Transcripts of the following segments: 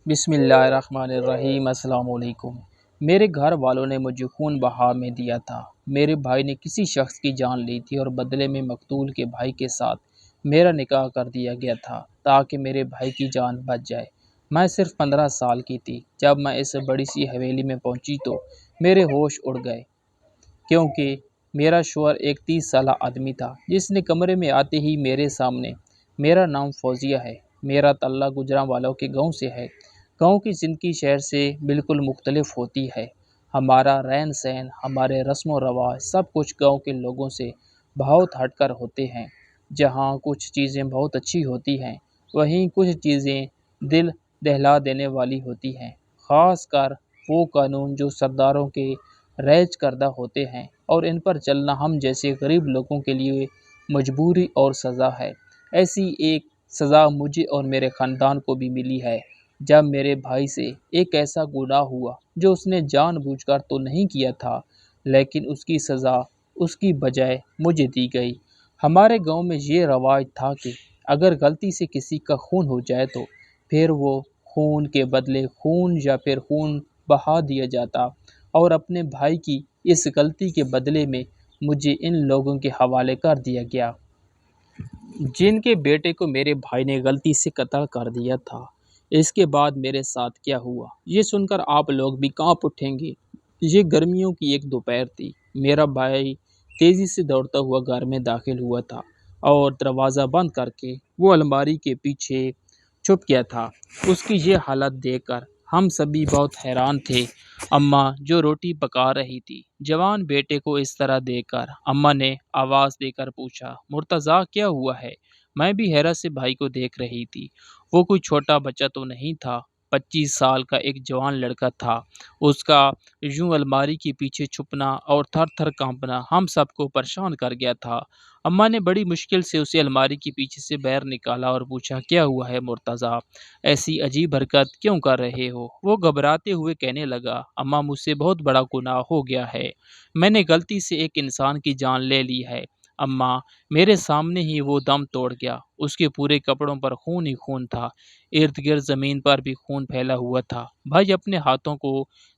بسم اللہ الرحمن الرحیم۔ السلام علیکم۔ میرے گھر والوں نے مجھے خون بہا میں دیا تھا۔ میرے بھائی نے کسی شخص کی جان لی تھی اور بدلے میں مقتول کے بھائی کے ساتھ میرا نکاح کر دیا گیا تھا تاکہ میرے بھائی کی جان بچ جائے۔ میں صرف 15 سال کی تھی جب میں اس بڑی سی حویلی میں پہنچی تو میرے ہوش اڑ گئے، کیونکہ میرا شوہر ایک 30 سالہ آدمی تھا جس نے کمرے میں آتے ہی میرے سامنے میرا نام فوزیہ ہے، میرا تعلق گوجرانوالوں کے گاؤں سے ہے۔ گاؤں کی زندگی شہر سے بالکل مختلف ہوتی ہے۔ ہمارا رہن سہن، ہمارے رسم و رواج سب کچھ گاؤں کے لوگوں سے بہت ہٹ کر ہوتے ہیں۔ جہاں کچھ چیزیں بہت اچھی ہوتی ہیں، وہیں کچھ چیزیں دل دہلا دینے والی ہوتی ہیں، خاص کر وہ قانون جو سرداروں کے رائج کردہ ہوتے ہیں اور ان پر چلنا ہم جیسے غریب لوگوں کے لیے مجبوری اور سزا ہے۔ ایسی ایک سزا مجھے اور میرے خاندان کو بھی ملی ہے جب میرے بھائی سے ایک ایسا گناہ ہوا جو اس نے جان بوجھ کر تو نہیں کیا تھا، لیکن اس کی سزا اس کی بجائے مجھے دی گئی۔ ہمارے گاؤں میں یہ رواج تھا کہ اگر غلطی سے کسی کا خون ہو جائے تو پھر وہ خون کے بدلے خون یا پھر خون بہا دیا جاتا، اور اپنے بھائی کی اس غلطی کے بدلے میں مجھے ان لوگوں کے حوالے کر دیا گیا جن کے بیٹے کو میرے بھائی نے غلطی سے قتل کر دیا تھا۔ اس کے بعد میرے ساتھ کیا ہوا یہ سن کر آپ لوگ بھی کانپ اٹھیں گے۔ یہ گرمیوں کی ایک دوپہر تھی۔ میرا بھائی تیزی سے دوڑتا ہوا گھر میں داخل ہوا تھا اور دروازہ بند کر کے وہ الماری کے پیچھے چھپ گیا تھا۔ اس کی یہ حالت دیکھ کر ہم سبھی بہت حیران تھے۔ اماں جو روٹی پکا رہی تھی، جوان بیٹے کو اس طرح دیکھ کر اماں نے آواز دے کر پوچھا، مرتضیٰ کیا ہوا ہے؟ میں بھی حیرت سے بھائی کو دیکھ رہی تھی۔ وہ کوئی چھوٹا بچہ تو نہیں تھا، 25 سال کا ایک جوان لڑکا تھا۔ اس کا یوں الماری کے پیچھے چھپنا اور تھر تھر کانپنا ہم سب کو پریشان کر گیا تھا۔ اماں نے بڑی مشکل سے اسے الماری کے پیچھے سے باہر نکالا اور پوچھا، کیا ہوا ہے مرتضیٰ؟ ایسی عجیب حرکت کیوں کر رہے ہو؟ وہ گھبراتے ہوئے کہنے لگا، اماں مجھ سے بہت بڑا گناہ ہو گیا ہے، میں نے غلطی سے ایک انسان کی جان لے لی ہے۔ اماں میرے سامنے ہی وہ دم توڑ گیا۔ اس کے پورے کپڑوں پر خون ہی خون تھا، ارد گرد زمین پر بھی خون پھیلا ہوا تھا۔ بھائی اپنے ہاتھوں کو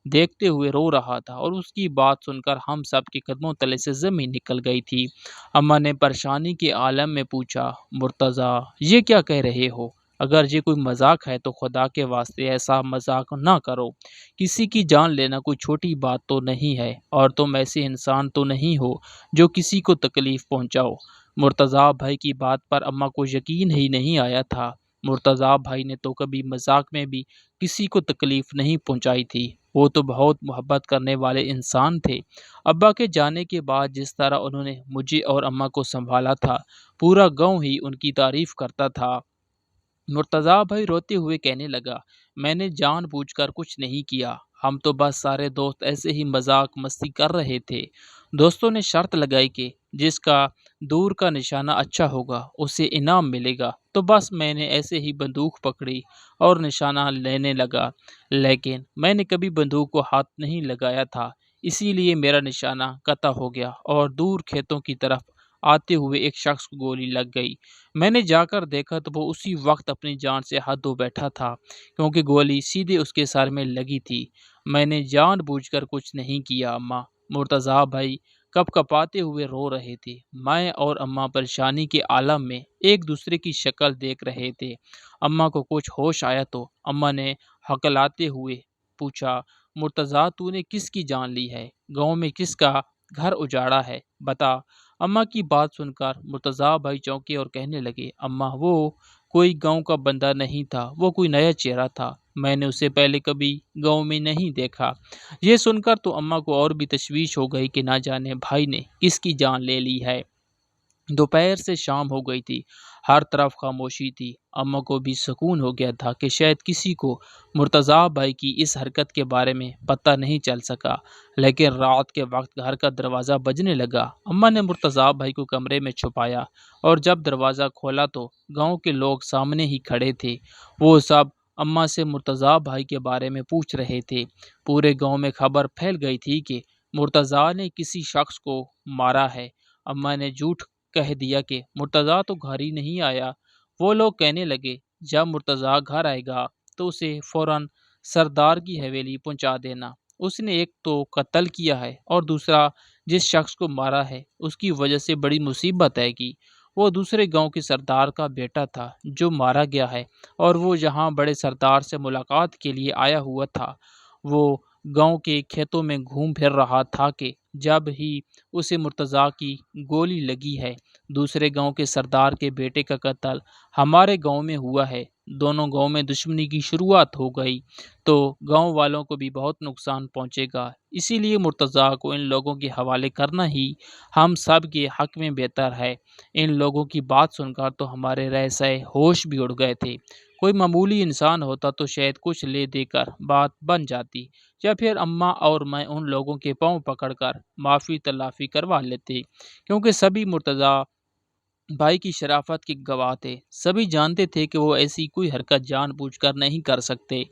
دیکھتے ہوئے رو رہا تھا اور اس کی بات سن کر ہم سب کے قدموں تلے سے زمین نکل گئی تھی۔ اماں نے پریشانی کے عالم میں پوچھا، مرتضیٰ یہ کیا کہہ رہے ہو؟ اگر یہ کوئی مذاق ہے تو خدا کے واسطے ایسا مذاق نہ کرو۔ کسی کی جان لینا کوئی چھوٹی بات تو نہیں ہے، اور تم ایسے انسان تو نہیں ہو جو کسی کو تکلیف پہنچاؤ۔ مرتضیٰ بھائی کی بات پر اماں کو یقین ہی نہیں آیا تھا۔ مرتضیٰ بھائی نے تو کبھی مذاق میں بھی کسی کو تکلیف نہیں پہنچائی تھی۔ وہ تو بہت محبت کرنے والے انسان تھے۔ ابا کے جانے کے بعد جس طرح انہوں نے مجھے اور اماں کو سنبھالا تھا، پورا گاؤں ہی ان کی تعریف کرتا تھا۔ مرتضیٰ بھائی روتے ہوئے کہنے لگا، میں نے جان بوجھ کر کچھ نہیں کیا، ہم تو بس سارے دوست ایسے ہی مذاق مستی کر رہے تھے۔ دوستوں نے شرط لگائی کہ جس کا دور کا نشانہ اچھا ہوگا اسے انعام ملے گا، تو بس میں نے ایسے ہی بندوق پکڑی اور نشانہ لینے لگا، لیکن میں نے کبھی بندوق کو ہاتھ نہیں لگایا تھا، اسی لیے میرا نشانہ قطع ہو گیا اور دور کھیتوں کی طرف آتے ہوئے ایک شخص کو گولی لگ گئی۔ میں نے جا کر دیکھا تو وہ اسی وقت اپنی جان سے ہاتھ دھو بیٹھا تھا، کیونکہ گولی سیدھے اس کے سر میں لگی تھی۔ میں نے جان بوجھ کر کچھ نہیں کیا اماں۔ مرتضیٰ بھائی کپ کپاتے ہوئے رو رہے تھے۔ میں اور اماں پریشانی کے عالم میں ایک دوسرے کی شکل دیکھ رہے تھے۔ اماں کو کچھ ہوش آیا تو اماں نے ہکلاتے ہوئے پوچھا، مرتضیٰ تو نے کس کی جان لی ہے؟ گاؤں میں کس کا گھر اجاڑا ہے؟ بتا۔ اماں کی بات سن کر مرتضیٰ بھائی چونکے اور کہنے لگے، اماں وہ کوئی گاؤں کا بندہ نہیں تھا، وہ کوئی نیا چہرہ تھا، میں نے اسے پہلے کبھی گاؤں میں نہیں دیکھا۔ یہ سن کر تو اماں کو اور بھی تشویش ہو گئی کہ نہ جانے بھائی نے کس کی جان لے لی ہے۔ دوپہر سے شام ہو گئی تھی، ہر طرف خاموشی تھی۔ اماں کو بھی سکون ہو گیا تھا کہ شاید کسی کو مرتضیٰ بھائی کی اس حرکت کے بارے میں پتہ نہیں چل سکا، لیکن رات کے وقت گھر کا دروازہ بجنے لگا۔ اماں نے مرتضیٰ بھائی کو کمرے میں چھپایا اور جب دروازہ کھولا تو گاؤں کے لوگ سامنے ہی کھڑے تھے۔ وہ سب اماں سے مرتضیٰ بھائی کے بارے میں پوچھ رہے تھے۔ پورے گاؤں میں خبر پھیل گئی تھی کہ مرتضیٰ نے کسی شخص کو مارا ہے۔ اماں نے جھوٹ کہہ دیا کہ مرتضیٰ تو گھر ہی نہیں آیا۔ وہ لوگ کہنے لگے، جب مرتضیٰ گھر آئے گا تو اسے فوراً سردار کی حویلی پہنچا دینا۔ اس نے ایک تو قتل کیا ہے اور دوسرا جس شخص کو مارا ہے اس کی وجہ سے بڑی مصیبت ہے کہ وہ دوسرے گاؤں کے سردار کا بیٹا تھا جو مارا گیا ہے، اور وہ جہاں بڑے سردار سے ملاقات کے لیے آیا ہوا تھا وہ گاؤں کے کھیتوں میں گھوم پھر رہا تھا کہ جب ہی اسے مرتضیٰ کی گولی لگی ہے۔ دوسرے گاؤں کے سردار کے بیٹے کا قتل ہمارے گاؤں میں ہوا ہے، دونوں گاؤں میں دشمنی کی شروعات ہو گئی تو گاؤں والوں کو بھی بہت نقصان پہنچے گا، اسی لیے مرتضیٰ کو ان لوگوں کے حوالے کرنا ہی ہم سب کے حق میں بہتر ہے۔ ان لوگوں کی بات سن کر تو ہمارے رہسے ہوش بھی اڑ گئے تھے۔ کوئی معمولی انسان ہوتا تو شاید کچھ لے دے کر بات بن جاتی، یا پھر اماں اور میں ان لوگوں کے پاؤں پکڑ کر معافی تلافی کروا لیتے، کیونکہ سبھی مرتضیٰ بھائی کی شرافت کے گواہ تھے۔ سبھی جانتے تھے کہ وہ ایسی کوئی حرکت جان بوجھ کر نہیں کر سکتے،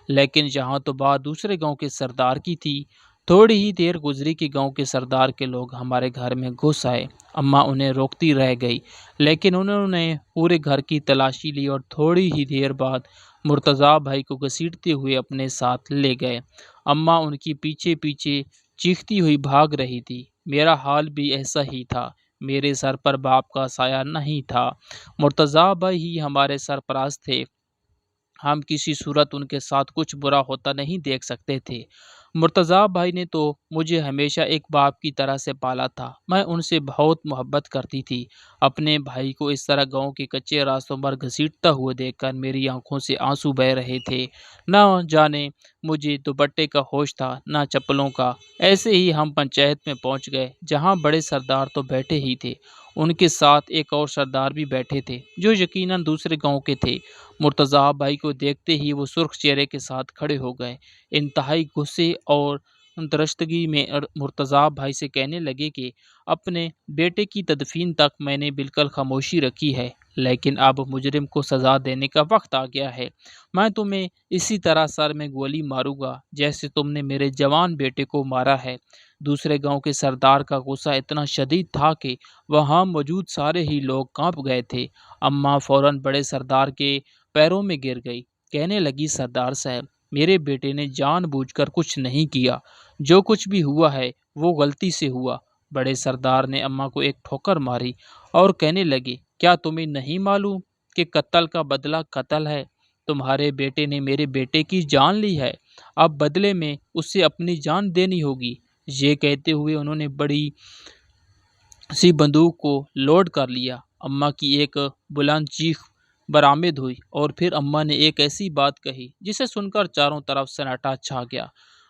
لیکن جہاں تو بات دوسرے گاؤں کے سردار کی تھی، تھوڑی ہی دیر گزری کہ گاؤں کے سردار کے لوگ ہمارے گھر میں گھس آئے۔ اماں انہیں روکتی رہ گئی، لیکن انہوں نے پورے گھر کی تلاشی لی اور تھوڑی ہی دیر بعد مرتضیٰ بھائی کو گھسیٹتے ہوئے اپنے ساتھ لے گئے۔ اماں ان کی پیچھے پیچھے چیختی ہوئی بھاگ رہی تھی۔ میرا حال بھی ایسا ہی تھا، میرے سر پر باپ کا سایہ نہیں تھا۔ مرتضیٰ بھائی ہی ہمارے سرپرست تھے، ہم کسی صورت ان کے ساتھ کچھ برا ہوتا نہیں دیکھ سکتے تھے۔ مرتضیٰ بھائی نے تو مجھے ہمیشہ ایک باپ کی طرح سے پالا تھا، میں ان سے بہت محبت کرتی تھی۔ اپنے بھائی کو اس طرح گاؤں کے کچے راستوں پر گھسیٹتا ہوا دیکھ کر میری آنکھوں سے آنسو بہہ رہے تھے۔ نہ جانے مجھے دوپٹے کا ہوش تھا نہ چپلوں کا۔ ایسے ہی ہم پنچایت میں پہنچ گئے، جہاں بڑے سردار تو بیٹھے ہی تھے، ان کے ساتھ ایک اور سردار بھی بیٹھے تھے جو یقیناً دوسرے گاؤں کے تھے۔ مرتضیٰ بھائی کو دیکھتے ہی وہ سرخ چہرے کے ساتھ کھڑے ہو گئے، انتہائی غصے اور درشتگی میں مرتضیٰ بھائی سے کہنے لگے کہ اپنے بیٹے کی تدفین تک میں نے بالکل خاموشی رکھی ہے، لیکن اب مجرم کو سزا دینے کا وقت آ گیا ہے۔ میں تمہیں اسی طرح سر میں گولی ماروں گا جیسے تم نے میرے جوان بیٹے کو مارا ہے۔ دوسرے گاؤں کے سردار کا غصہ اتنا شدید تھا کہ وہاں موجود سارے ہی لوگ کانپ گئے تھے۔ اماں فوراً بڑے سردار کے پیروں میں گر گئی، کہنے لگی سردار صاحب، میرے بیٹے نے جان بوجھ کر کچھ نہیں کیا، جو کچھ بھی ہوا ہے وہ غلطی سے ہوا۔ بڑے سردار نے اماں کو ایک ٹھوکر ماری اور کہنے لگے، کیا تمہیں نہیں معلوم کہ قتل کا بدلہ قتل ہے؟ تمہارے بیٹے نے میرے بیٹے کی جان لی ہے، اب بدلے میں اسے اپنی جان دینی ہوگی۔ یہ کہتے ہوئے انہوں نے بڑی سی بندوق کو لوڈ کر لیا۔ اماں کی ایک بلند چیخ برآمد ہوئی اور پھر اماں نے ایک ایسی بات کہی جسے سن کر چاروں طرف سناٹا چھا گیا۔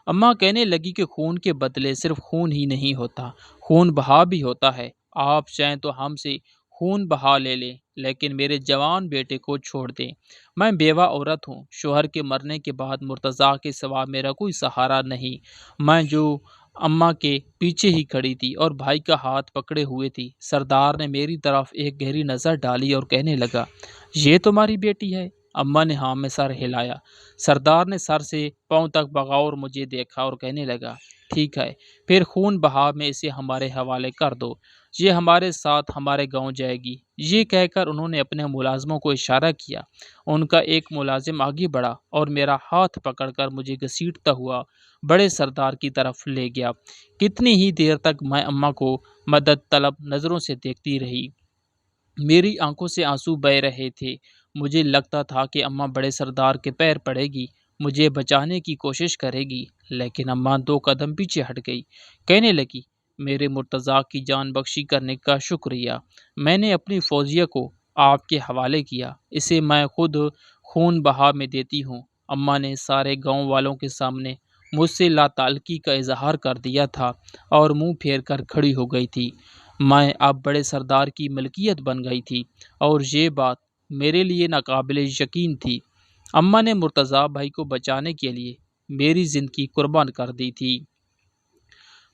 اماں کہنے لگی کہ خون کے بدلے صرف خون ہی نہیں ہوتا، خون بہا بھی ہوتا ہے۔ آپ چاہیں تو ہم سے خون بہا لے لیں، لیکن میرے جوان بیٹے کو چھوڑ دیں۔ میں بیوہ عورت ہوں، شوہر کے مرنے کے بعد مرتضیٰ کے سوا میرا کوئی سہارا نہیں۔ میں جو اماں کے پیچھے ہی کھڑی تھی اور بھائی کا ہاتھ پکڑے ہوئے تھی، سردار نے میری طرف ایک گہری نظر ڈالی اور کہنے لگا، یہ تمہاری بیٹی ہے؟ اماں نے ہاں میں سر ہلایا۔ سردار نے سر سے پاؤں تک بغور مجھے دیکھا اور کہنے لگا، ٹھیک ہے، پھر خون بہا میں اسے ہمارے حوالے کر دو، یہ ہمارے ساتھ ہمارے گاؤں جائے گی۔ یہ کہہ کر انہوں نے اپنے ملازموں کو اشارہ کیا۔ ان کا ایک ملازم آگے بڑھا اور میرا ہاتھ پکڑ کر مجھے گھسیٹتا ہوا بڑے سردار کی طرف لے گیا۔ کتنی ہی دیر تک میں اماں کو مدد طلب نظروں سے دیکھتی رہی، میری آنکھوں سے آنسو بہہ رہے تھے۔ مجھے لگتا تھا کہ اماں بڑے سردار کے پیر پڑے گی، مجھے بچانے کی کوشش کرے گی، لیکن اماں 2 قدم پیچھے ہٹ گئی، کہنے لگی، میرے مرتضیٰ کی جان بخشی کرنے کا شکریہ، میں نے اپنی فوجیہ کو آپ کے حوالے کیا، اسے میں خود خون بہا میں دیتی ہوں۔ اماں نے سارے گاؤں والوں کے سامنے مجھ سے لا تعلقی کا اظہار کر دیا تھا اور منہ پھیر کر کھڑی ہو گئی تھی۔ میں اب بڑے سردار کی ملکیت بن گئی تھی اور یہ بات میرے لیے ناقابل یقین تھی۔ اماں نے مرتضیٰ بھائی کو بچانے کے لیے میری زندگی قربان کر دی تھی۔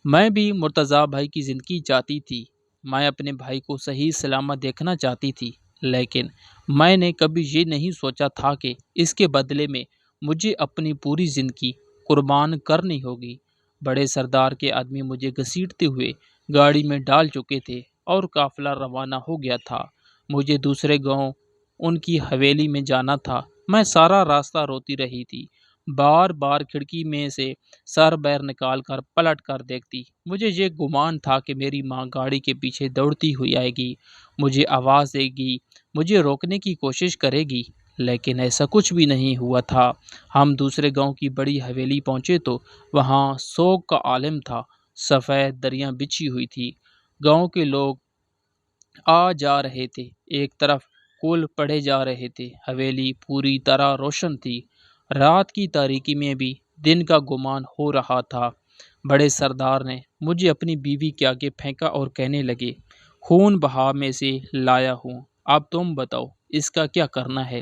میں بھی مرتضیٰ بھائی کی زندگی چاہتی تھی، میں اپنے بھائی کو صحیح سلامت دیکھنا چاہتی تھی، لیکن میں نے کبھی یہ نہیں سوچا تھا کہ اس کے بدلے میں مجھے اپنی پوری زندگی قربان کرنی ہوگی۔ بڑے سردار کے آدمی مجھے گھسیٹتے ہوئے گاڑی میں ڈال چکے تھے اور قافلہ روانہ ہو گیا تھا۔ مجھے دوسرے گاؤں ان کی حویلی میں جانا تھا۔ میں سارا راستہ روتی رہی تھی، بار بار کھڑکی میں سے سر باہر نکال کر پلٹ کر دیکھتی۔ مجھے یہ گمان تھا کہ میری ماں گاڑی کے پیچھے دوڑتی ہوئی آئے گی، مجھے آواز دے گی، مجھے روکنے کی کوشش کرے گی، لیکن ایسا کچھ بھی نہیں ہوا تھا۔ ہم دوسرے گاؤں کی بڑی حویلی پہنچے تو وہاں سوگ کا عالم تھا، سفید دریاں بچھی ہوئی تھی، گاؤں کے لوگ آ جا رہے تھے، ایک طرف کل پڑھے جا رہے تھے، حویلی پوری طرح روشن تھی، رات کی تاریکی میں بھی دن کا گمان ہو رہا تھا۔ بڑے سردار نے مجھے اپنی بیوی کے آگے پھینکا اور کہنے لگے، خون بہا میں سے لایا ہوں، اب تم بتاؤ اس کا کیا کرنا ہے؟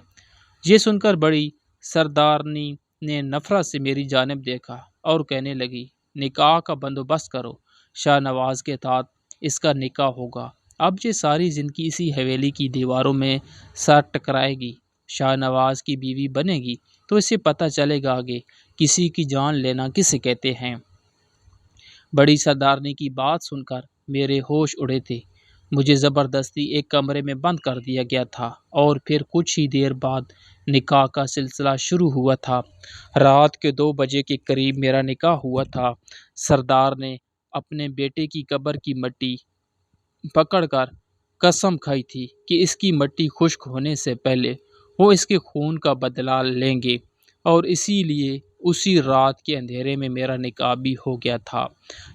یہ سن کر بڑی سردارنی نے نفرت سے میری جانب دیکھا اور کہنے لگی، نکاح کا بندوبست کرو، شاہ نواز کے ساتھ اس کا نکاح ہوگا۔ اب یہ ساری زندگی اسی حویلی کی دیواروں میں سر ٹکرائے گی، شاہ نواز کی بیوی بنے گی تو اسے پتہ چلے گا آگے کسی کی جان لینا کسے کہتے ہیں۔ بڑی سردارنی کی بات سن کر میرے ہوش اڑے تھے، مجھے زبردستی ایک کمرے میں بند کر دیا گیا تھا اور پھر کچھ ہی دیر بعد نکاح کا سلسلہ شروع ہوا تھا۔ رات کے 2 بجے کے قریب میرا نکاح ہوا تھا۔ سردار نے اپنے بیٹے کی قبر کی مٹی پکڑ کر قسم کھائی تھی کہ اس کی مٹی خشک ہونے سے پہلے وہ اس کے خون کا بدلہ لیں گے، اور اسی لیے اسی رات کے اندھیرے میں میرا نکاح بھی ہو گیا تھا۔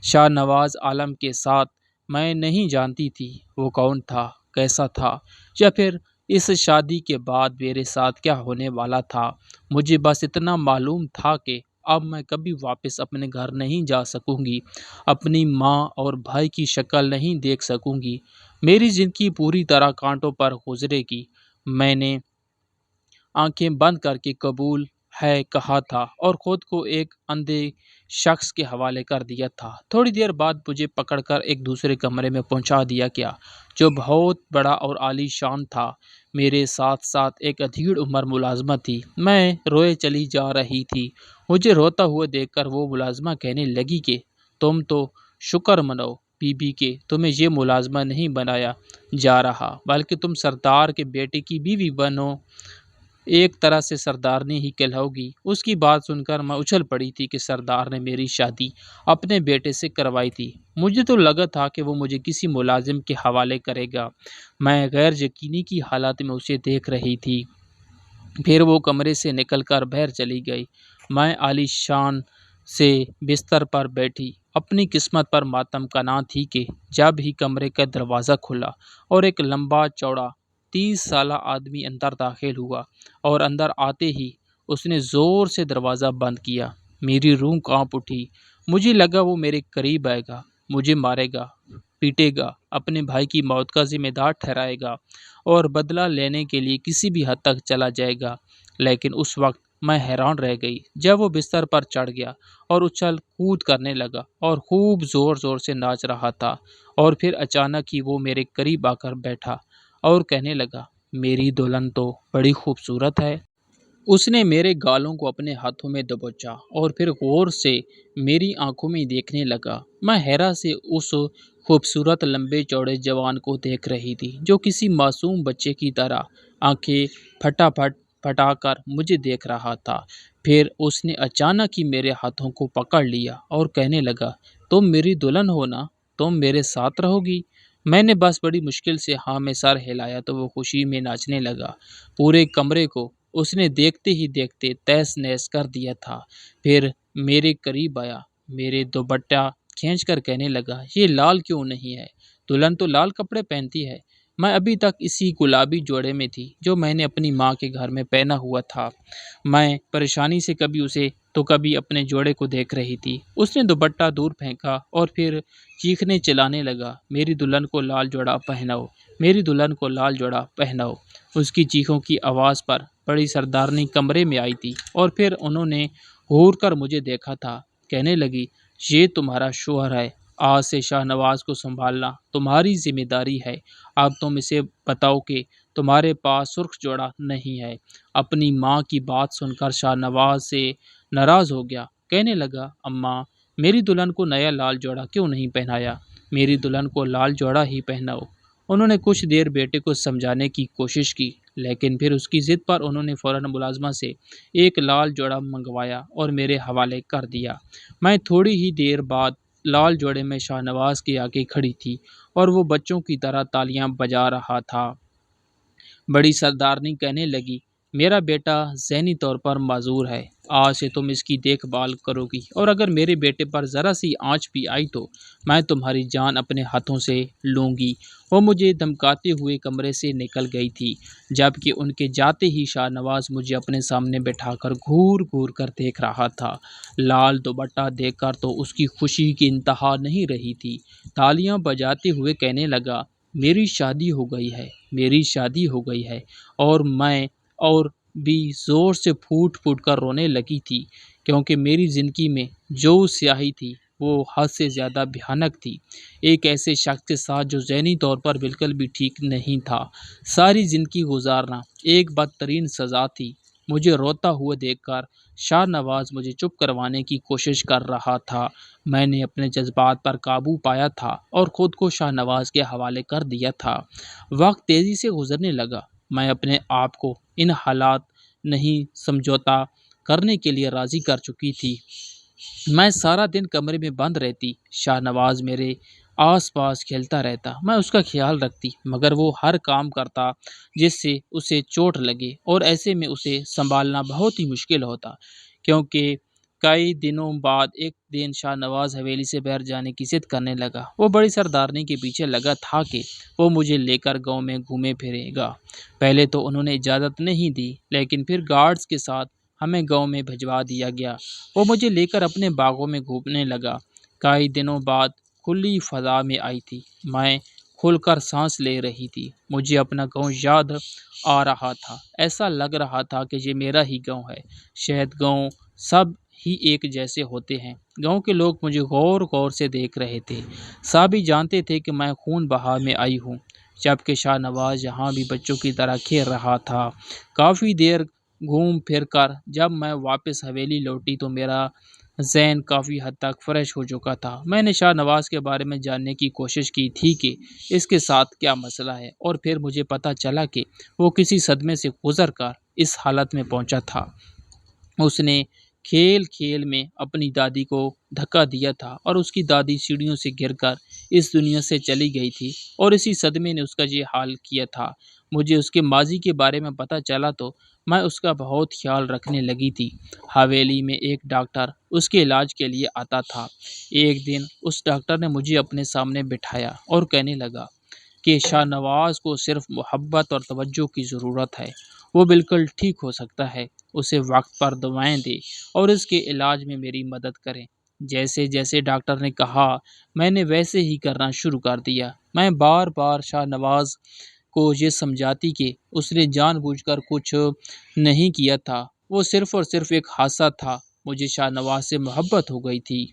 شاہ نواز عالم کے ساتھ میں نہیں جانتی تھی وہ کون تھا، کیسا تھا، یا پھر اس شادی کے بعد میرے ساتھ کیا ہونے والا تھا۔ مجھے بس اتنا معلوم تھا کہ اب میں کبھی واپس اپنے گھر نہیں جا سکوں گی، اپنی ماں اور بھائی کی شکل نہیں دیکھ سکوں گی، میری زندگی پوری طرح کانٹوں پر گزرے گی۔ میں نے آنکھیں بند کر کے قبول ہے کہا تھا اور خود کو ایک اندھے شخص کے حوالے کر دیا تھا۔ تھوڑی دیر بعد مجھے پکڑ کر ایک دوسرے کمرے میں پہنچا دیا گیا جو بہت بڑا اور عالی شان تھا۔ میرے ساتھ ساتھ ایک ادھیڑ عمر ملازمہ تھی، میں روئے چلی جا رہی تھی۔ مجھے روتا ہوا دیکھ کر وہ ملازمہ کہنے لگی کہ تم تو شکر مناؤ بی بی کہ تمہیں یہ ملازمہ نہیں بنایا جا رہا، بلکہ تم سردار کے بیٹے کی بیوی بنو، ایک طرح سے سردارنی ہی کہلاؤ گی۔ اس کی بات سن کر میں اچھل پڑی تھی کہ سردار نے میری شادی اپنے بیٹے سے کروائی تھی۔ مجھے تو لگا تھا کہ وہ مجھے کسی ملازم کے حوالے کرے گا۔ میں غیر یقینی کی حالت میں اسے دیکھ رہی تھی۔ پھر وہ کمرے سے نکل کر باہر چلی گئی۔ میں عالی شان سے بستر پر بیٹھی، اپنی قسمت پر ماتم کنا تھی کہ جب ہی کمرے کا دروازہ کھلا اور ایک لمبا چوڑا 30 سالہ آدمی اندر داخل ہوا، اور اندر آتے ہی اس نے زور سے دروازہ بند کیا۔ میری روح کانپ اٹھی، مجھے لگا وہ میرے قریب آئے گا، مجھے مارے گا، پیٹے گا، اپنے بھائی کی موت کا ذمہ دار ٹھہرائے گا اور بدلہ لینے کے لیے کسی بھی حد تک چلا جائے گا۔ لیکن اس وقت میں حیران رہ گئی جب وہ بستر پر چڑھ گیا اور اچھل کود کرنے لگا اور خوب زور زور سے ناچ رہا تھا، اور پھر اچانک ہی وہ میرے قریب آ کر بیٹھا اور کہنے لگا، میری دلہن تو بڑی خوبصورت ہے۔ اس نے میرے گالوں کو اپنے ہاتھوں میں دبوچا اور پھر غور سے میری آنکھوں میں دیکھنے لگا۔ میں حیرت سے اس خوبصورت لمبے چوڑے جوان کو دیکھ رہی تھی جو کسی معصوم بچے کی طرح آنکھیں پھٹا کر مجھے دیکھ رہا تھا۔ پھر اس نے اچانک ہی میرے ہاتھوں کو پکڑ لیا اور کہنے لگا، تم میری دلہن ہو نا، تم میرے ساتھ رہو گی؟ میں نے بس بڑی مشکل سے ہاں میں سر ہلایا تو وہ خوشی میں ناچنے لگا۔ پورے کمرے کو اس نے دیکھتے ہی دیکھتے تہس نہس کر دیا تھا۔ پھر میرے قریب آیا، میرے دوپٹہ کھینچ کر کہنے لگا، یہ لال کیوں نہیں ہے؟ دلہن تو لال کپڑے پہنتی ہے۔ میں ابھی تک اسی گلابی جوڑے میں تھی جو میں نے اپنی ماں کے گھر میں پہنا ہوا تھا۔ میں پریشانی سے کبھی اسے تو کبھی اپنے جوڑے کو دیکھ رہی تھی۔ اس نے دوپٹہ دور پھینکا اور پھر چیخنے چلانے لگا، میری دلہن کو لال جوڑا پہناؤ، میری دلہن کو لال جوڑا پہناؤ۔ اس کی چیخوں کی آواز پر بڑی سردارنی کمرے میں آئی تھی اور پھر انہوں نے گھور کر مجھے دیکھا تھا۔ کہنے لگی، یہ تمہارا شوہر ہے، آج سے شاہ نواز کو سنبھالنا تمہاری ذمہ داری ہے۔ اب تم اسے بتاؤ کہ تمہارے پاس سرخ جوڑا نہیں ہے۔ اپنی ماں کی بات سن کر شاہ نواز سے ناراض ہو گیا، کہنے لگا، اماں میری دلہن کو نیا لال جوڑا کیوں نہیں پہنایا؟ میری دلہن کو لال جوڑا ہی پہناؤ۔ انہوں نے کچھ دیر بیٹے کو سمجھانے کی کوشش کی، لیکن پھر اس کی ضد پر انہوں نے فوراً ملازمہ سے ایک لال جوڑا منگوایا اور میرے حوالے کر دیا۔ میں تھوڑی ہی دیر بعد لال جوڑے میں شاہ نواز کے آگے کھڑی تھی اور وہ بچوں کی طرح تالیاں بجا رہا تھا۔ بڑی سردارنی کہنے لگی، میرا بیٹا ذہنی طور پر معذور ہے، آج سے تم اس کی دیکھ بھال کرو گی، اور اگر میرے بیٹے پر ذرا سی آنچ بھی آئی تو میں تمہاری جان اپنے ہاتھوں سے لوں گی۔ وہ مجھے دھمکاتے ہوئے کمرے سے نکل گئی تھی، جبکہ ان کے جاتے ہی شاہ نواز مجھے اپنے سامنے بٹھا کر گھور گھور کر دیکھ رہا تھا۔ لال دوپٹہ دیکھ کر تو اس کی خوشی کی انتہا نہیں رہی تھی۔ تالیاں بجاتے ہوئے کہنے لگا، میری شادی ہو گئی ہے، میری شادی ہو گئی ہے۔ اور بھی زور سے پھوٹ پھوٹ کر رونے لگی تھی، کیونکہ میری زندگی میں جو سیاہی تھی وہ حد سے زیادہ بھیانک تھی۔ ایک ایسے شخص کے ساتھ جو ذہنی طور پر بالکل بھی ٹھیک نہیں تھا، ساری زندگی گزارنا ایک بدترین سزا تھی۔ مجھے روتا ہوا دیکھ کر شاہ نواز مجھے چپ کروانے کی کوشش کر رہا تھا۔ میں نے اپنے جذبات پر قابو پایا تھا اور خود کو شاہ نواز کے حوالے کر دیا تھا۔ وقت تیزی سے گزرنے لگا۔ میں اپنے آپ کو ان حالات نہیں سمجھوتا کرنے کے لیے راضی کر چکی تھی۔ میں سارا دن کمرے میں بند رہتی، شاہ نواز میرے آس پاس کھیلتا رہتا، میں اس کا خیال رکھتی، مگر وہ ہر کام کرتا جس سے اسے چوٹ لگے، اور ایسے میں اسے سنبھالنا بہت ہی مشکل ہوتا۔ کیونکہ کئی دنوں بعد ایک دن شاہ نواز حویلی سے باہر جانے کی ضد کرنے لگا۔ وہ بڑی سردارنی کے پیچھے لگا تھا کہ وہ مجھے لے کر گاؤں میں گھومے پھرے گا۔ پہلے تو انہوں نے اجازت نہیں دی، لیکن پھر گارڈز کے ساتھ ہمیں گاؤں میں بھجوا دیا گیا۔ وہ مجھے لے کر اپنے باغوں میں گھومنے لگا۔ کئی دنوں بعد کھلی فضا میں آئی تھی، میں کھل کر سانس لے رہی تھی۔ مجھے اپنا گاؤں یاد آ رہا تھا، ایسا لگ رہا تھا کہ یہ میرا ہی گاؤں ہے۔ شاید گاؤں سب ہی ایک جیسے ہوتے ہیں۔ گاؤں کے لوگ مجھے غور غور سے دیکھ رہے تھے، سبھی جانتے تھے کہ میں خون بہا میں آئی ہوں، جبکہ شاہ نواز یہاں بھی بچوں کی طرح کھیل رہا تھا۔ کافی دیر گھوم پھر کر جب میں واپس حویلی لوٹی تو میرا ذہن کافی حد تک فریش ہو چکا تھا۔ میں نے شاہ نواز کے بارے میں جاننے کی کوشش کی تھی کہ اس کے ساتھ کیا مسئلہ ہے، اور پھر مجھے پتہ چلا کہ وہ کسی صدمے سے گزر کر اس حالت میں پہنچا تھا۔ اس نے کھیل کھیل میں اپنی دادی کو دھکا دیا تھا، اور اس کی دادی سیڑھیوں سے گر کر اس دنیا سے چلی گئی تھی، اور اسی صدمے نے اس کا یہ حال کیا تھا۔ مجھے اس کے ماضی کے بارے میں پتہ چلا تو میں اس کا بہت خیال رکھنے لگی تھی۔ حویلی میں ایک ڈاکٹر اس کے علاج کے لیے آتا تھا۔ ایک دن اس ڈاکٹر نے مجھے اپنے سامنے بٹھایا اور کہنے لگا کہ شاہ نواز کو صرف محبت اور توجہ کی ضرورت ہے، وہ بالکل ٹھیک ہو سکتا ہے، اسے وقت پر دوائیں دے اور اس کے علاج میں میری مدد کریں۔ جیسے جیسے ڈاکٹر نے کہا، میں نے ویسے ہی کرنا شروع کر دیا۔ میں بار بار شاہ نواز کو یہ سمجھاتی کہ اس نے جان بوجھ کر کچھ نہیں کیا تھا، وہ صرف اور صرف ایک حادثہ تھا۔ مجھے شاہ نواز سے محبت ہو گئی تھی۔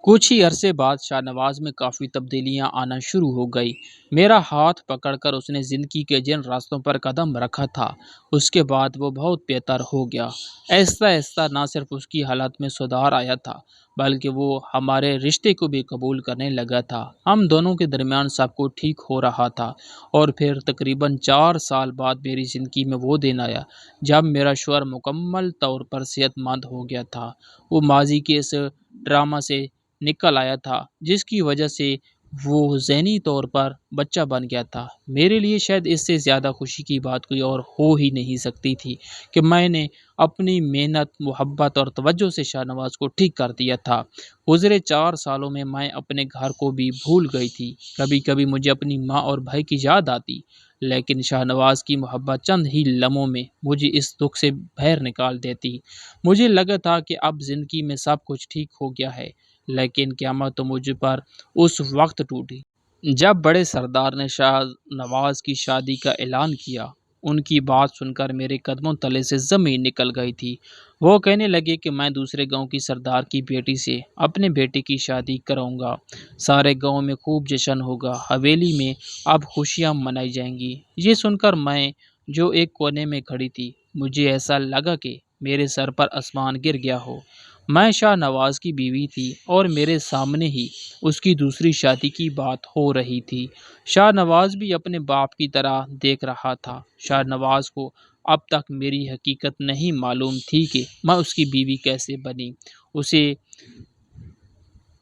کچھ ہی عرصے بعد شاہ نواز میں کافی تبدیلیاں آنا شروع ہو گئی۔ میرا ہاتھ پکڑ کر اس نے زندگی کے جن راستوں پر قدم رکھا تھا، اس کے بعد وہ بہت بہتر ہو گیا۔ آہستہ آہستہ نہ صرف اس کی حالت میں سدھار آیا تھا، بلکہ وہ ہمارے رشتے کو بھی قبول کرنے لگا تھا۔ ہم دونوں کے درمیان سب کچھ ٹھیک ہو رہا تھا، اور پھر تقریباً 4 سال بعد میری زندگی میں وہ دن آیا جب میرا شوہر مکمل طور پر صحت مند ہو گیا تھا۔ وہ ماضی کے اس ڈرامہ سے نکل آیا تھا جس کی وجہ سے وہ ذہنی طور پر بچہ بن گیا تھا۔ میرے لیے شاید اس سے زیادہ خوشی کی بات کوئی اور ہو ہی نہیں سکتی تھی کہ میں نے اپنی محنت، محبت اور توجہ سے شاہ نواز کو ٹھیک کر دیا تھا۔ گزرے 4 سالوں میں اپنے گھر کو بھی بھول گئی تھی۔ کبھی کبھی مجھے اپنی ماں اور بھائی کی یاد آتی، لیکن شاہ نواز کی محبت چند ہی لمحوں میں مجھے اس دکھ سے باہر نکال دیتی۔ مجھے لگا تھا کہ اب زندگی میں سب کچھ ٹھیک ہو گیا ہے، لیکن قیامت تو مجھ پر اس وقت ٹوٹی جب بڑے سردار نے شاہ نواز کی شادی کا اعلان کیا۔ ان کی بات سن کر میرے قدموں تلے سے زمین نکل گئی تھی۔ وہ کہنے لگے کہ میں دوسرے گاؤں کی سردار کی بیٹی سے اپنے بیٹے کی شادی کراؤں گا، سارے گاؤں میں خوب جشن ہوگا، حویلی میں اب خوشیاں منائی جائیں گی۔ یہ سن کر میں جو ایک کونے میں کھڑی تھی، مجھے ایسا لگا کہ میرے سر پر آسمان گر گیا ہو۔ میں شاہ نواز کی بیوی تھی اور میرے سامنے ہی اس کی دوسری شادی کی بات ہو رہی تھی۔ شاہ نواز بھی اپنے باپ کی طرح دیکھ رہا تھا۔ شاہ نواز کو اب تک میری حقیقت نہیں معلوم تھی کہ میں اس کی بیوی کیسے بنی۔ اسے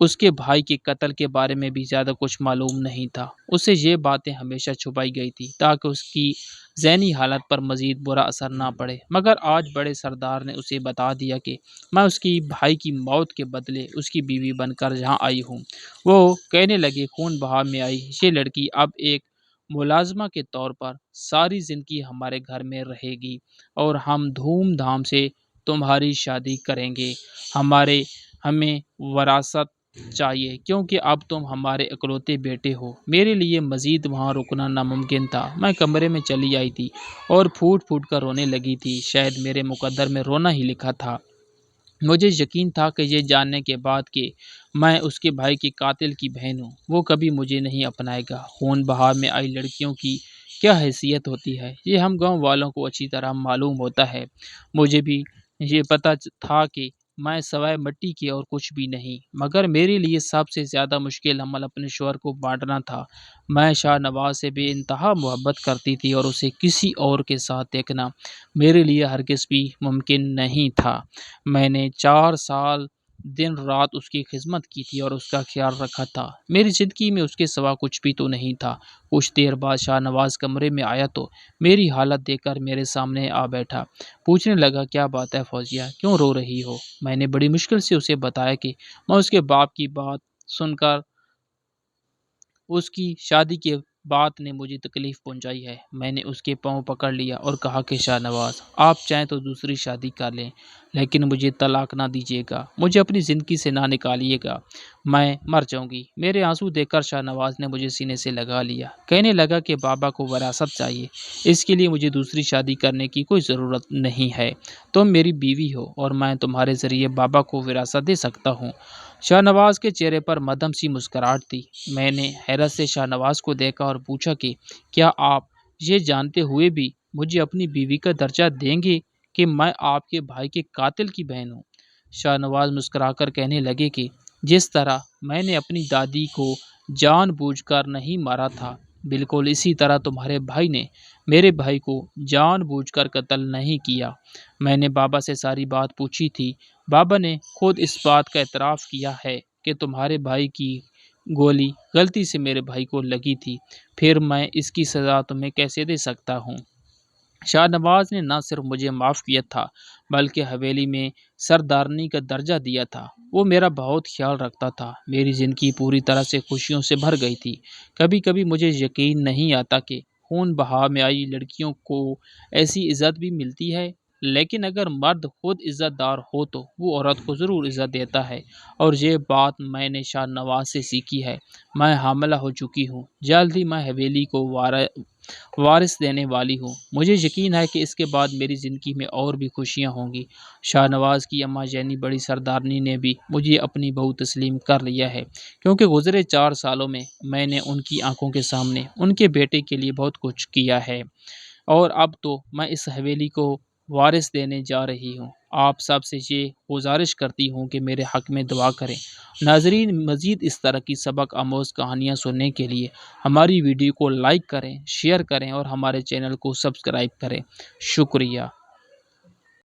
اس کے بھائی کے قتل کے بارے میں بھی زیادہ کچھ معلوم نہیں تھا۔ اسے یہ باتیں ہمیشہ چھپائی گئی تھی تاکہ اس کی ذہنی حالت پر مزید برا اثر نہ پڑے، مگر آج بڑے سردار نے اسے بتا دیا کہ میں اس کی بھائی کی موت کے بدلے اس کی بیوی بن کر یہاں آئی ہوں۔ وہ کہنے لگے، خون بہا میں آئی یہ لڑکی اب ایک ملازمہ کے طور پر ساری زندگی ہمارے گھر میں رہے گی اور ہم دھوم دھام سے تمہاری شادی کریں گے۔ ہمیں وراثت چاہیے کیونکہ اب تم ہمارے اکلوتے بیٹے ہو۔ میرے لیے مزید وہاں رکنا ناممکن تھا۔ میں کمرے میں چلی آئی تھی اور پھوٹ پھوٹ کر رونے لگی تھی۔ شاید میرے مقدر میں رونا ہی لکھا تھا۔ مجھے یقین تھا کہ یہ جاننے کے بعد کہ میں اس کے بھائی کے قاتل کی بہن ہوں، وہ کبھی مجھے نہیں اپنائے گا۔ خون بہا میں آئی لڑکیوں کی کیا حیثیت ہوتی ہے یہ ہم گاؤں والوں کو اچھی طرح معلوم ہوتا ہے۔ مجھے بھی یہ پتہ تھا کہ میں سوائے مٹی کے اور کچھ بھی نہیں، مگر میرے لیے سب سے زیادہ مشکل عمل اپنے شوہر کو بانٹنا تھا۔ میں شاہ نواز سے بے انتہا محبت کرتی تھی اور اسے کسی اور کے ساتھ دیکھنا میرے لیے ہرگز بھی ممکن نہیں تھا۔ میں نے 4 سال دن رات اس کی خدمت کی تھی اور اس کا خیال رکھا تھا۔ میری زندگی میں اس کے سوا کچھ بھی تو نہیں تھا۔ کچھ دیر بعد شاہ نواز کمرے میں آیا تو میری حالت دیکھ کر میرے سامنے آ بیٹھا۔ پوچھنے لگا، کیا بات ہے فوزیہ، کیوں رو رہی ہو؟ میں نے بڑی مشکل سے اسے بتایا کہ میں اس کے باپ کی بات سن کر اس کی شادی کے بات نے مجھے تکلیف پہنچائی ہے۔ میں نے اس کے پاؤں پکڑ لیا اور کہا کہ شاہ نواز، آپ چاہیں تو دوسری شادی کر لیں لیکن مجھے طلاق نہ دیجیے گا، مجھے اپنی زندگی سے نہ نکالیے گا، میں مر جاؤں گی۔ میرے آنسو دیکھ کر شاہ نواز نے مجھے سینے سے لگا لیا، کہنے لگا کہ بابا کو وراثت چاہیے، اس کے لیے مجھے دوسری شادی کرنے کی کوئی ضرورت نہیں ہے۔ تم میری بیوی ہو اور میں تمہارے ذریعے بابا کو وراثت دے سکتا ہوں۔ شاہ نواز کے چہرے پر مدھم سی مسکراہٹ تھی۔ میں نے حیرت سے شاہ نواز کو دیکھا اور پوچھا کہ کیا آپ یہ جانتے ہوئے بھی مجھے اپنی بیوی کا درجہ دیں گے کہ میں آپ کے بھائی کے قاتل کی بہن ہوں؟ شاہ نواز مسکرا کر کہنے لگے کہ جس طرح میں نے اپنی دادی کو جان بوجھ کر نہیں مارا تھا، بالکل اسی طرح تمہارے بھائی نے میرے بھائی کو جان بوجھ کر قتل نہیں کیا۔ میں نے بابا سے ساری بات پوچھی تھی۔ بابا نے خود اس بات کا اعتراف کیا ہے کہ تمہارے بھائی کی گولی غلطی سے میرے بھائی کو لگی تھی، پھر میں اس کی سزا تمہیں کیسے دے سکتا ہوں؟ شاہ نواز نے نہ صرف مجھے معاف کیا تھا بلکہ حویلی میں سردارنی کا درجہ دیا تھا۔ وہ میرا بہت خیال رکھتا تھا۔ میری زندگی پوری طرح سے خوشیوں سے بھر گئی تھی۔ کبھی کبھی مجھے یقین نہیں آتا کہ خون بہا میں آئی لڑکیوں کو ایسی عزت بھی ملتی ہے، لیکن اگر مرد خود عزت دار ہو تو وہ عورت کو ضرور عزت دیتا ہے، اور یہ بات میں نے شاہ نواز سے سیکھی ہے۔ میں حاملہ ہو چکی ہوں، جلد ہی میں حویلی کو وارث دینے والی ہوں۔ مجھے یقین ہے کہ اس کے بعد میری زندگی میں اور بھی خوشیاں ہوں گی۔ شاہ نواز کی اماں یعنی بڑی سردارنی نے بھی مجھے اپنی بہو تسلیم کر لیا ہے، کیونکہ گزرے 4 سالوں میں نے ان کی آنکھوں کے سامنے ان کے بیٹے کے لیے بہت کچھ کیا ہے، اور اب تو میں اس حویلی کو وارث دینے جا رہی ہوں۔ آپ سب سے یہ گزارش کرتی ہوں کہ میرے حق میں دعا کریں۔ ناظرین، مزید اس طرح کی سبق آموز کہانیاں سننے کے لیے ہماری ویڈیو کو لائک کریں، شیئر کریں اور ہمارے چینل کو سبسکرائب کریں۔ شکریہ۔